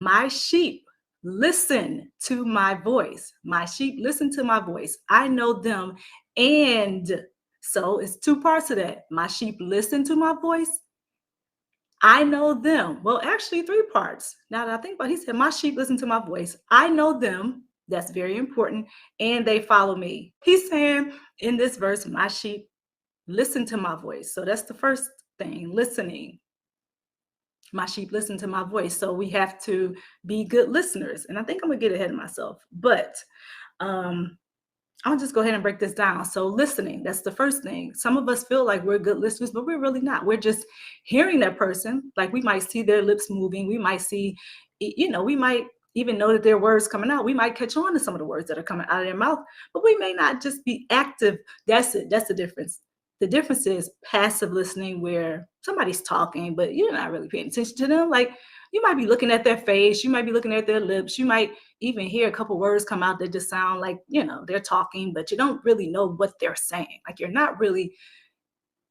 My sheep listen to my voice. My sheep listen to my voice. I know them. And so it's two parts of that. My sheep listen to my voice. I know them. Well, actually, three parts. Now that I think about it, he said, my sheep listen to my voice. I know them. That's very important. And they follow me. He's saying in this verse, my sheep listen to my voice. So that's the first thing, listening. My sheep listen to my voice. So we have to be good listeners. And I think I'm gonna get ahead of myself, but um, I'll just go ahead and break this down. So listening, that's the first thing. Some of us feel like we're good listeners, but we're really not. We're just hearing that person. Like we might see their lips moving. We might see, we might even know that their words coming out. We might catch on to some of the words that are coming out of their mouth, but we may not just be active. That's it. That's the difference. The difference is passive listening, where somebody's talking, but you're not really paying attention to them. Like you might be looking at their face, you might be looking at their lips, you might even hear a couple words come out that just sound like, they're talking, but you don't really know what they're saying. Like you're not really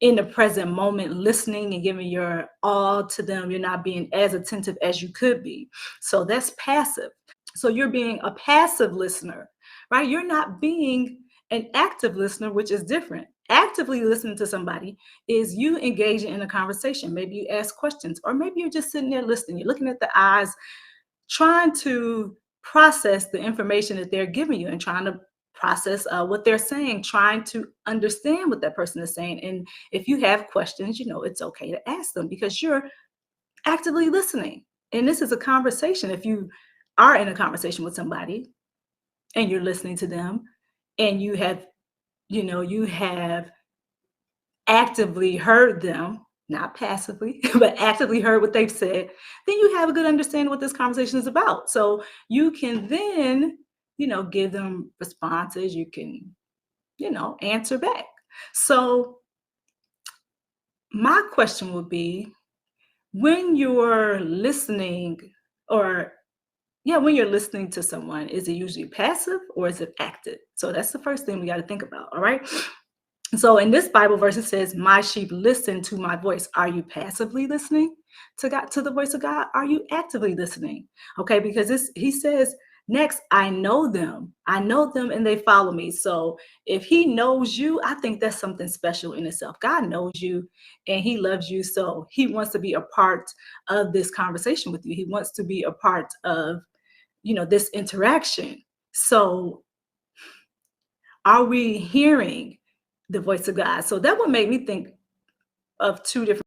in the present moment listening and giving your all to them. You're not being as attentive as you could be. So that's passive. So you're being a passive listener, right? You're not being an active listener, which is different. Actively listening to somebody is you engaging in a conversation. Maybe you ask questions, or maybe you're just sitting there listening. You're looking at the eyes, trying to process the information that they're giving you and trying to process what they're saying, trying to understand what that person is saying. And if you have questions, it's okay to ask them because you're actively listening. And this is a conversation. If you are in a conversation with somebody and you're listening to them and you have actively heard them, not passively, but actively heard what they've said, then you have a good understanding what this conversation is about. So you can then, give them responses. You can, answer back. So my question would be, when you're listening, or yeah, when you're listening to someone, is it usually passive or is it active? So that's the first thing we got to think about. All right. So in this Bible verse, it says, my sheep listen to my voice. Are you passively listening to God, to the voice of God? Are you actively listening? Okay, because he says, next, I know them. I know them and they follow me. So if he knows you, I think that's something special in itself. God knows you and he loves you. So he wants to be a part of this conversation with you. He wants to be a part of, this interaction. So are we hearing the voice of God? So that would make me think of two different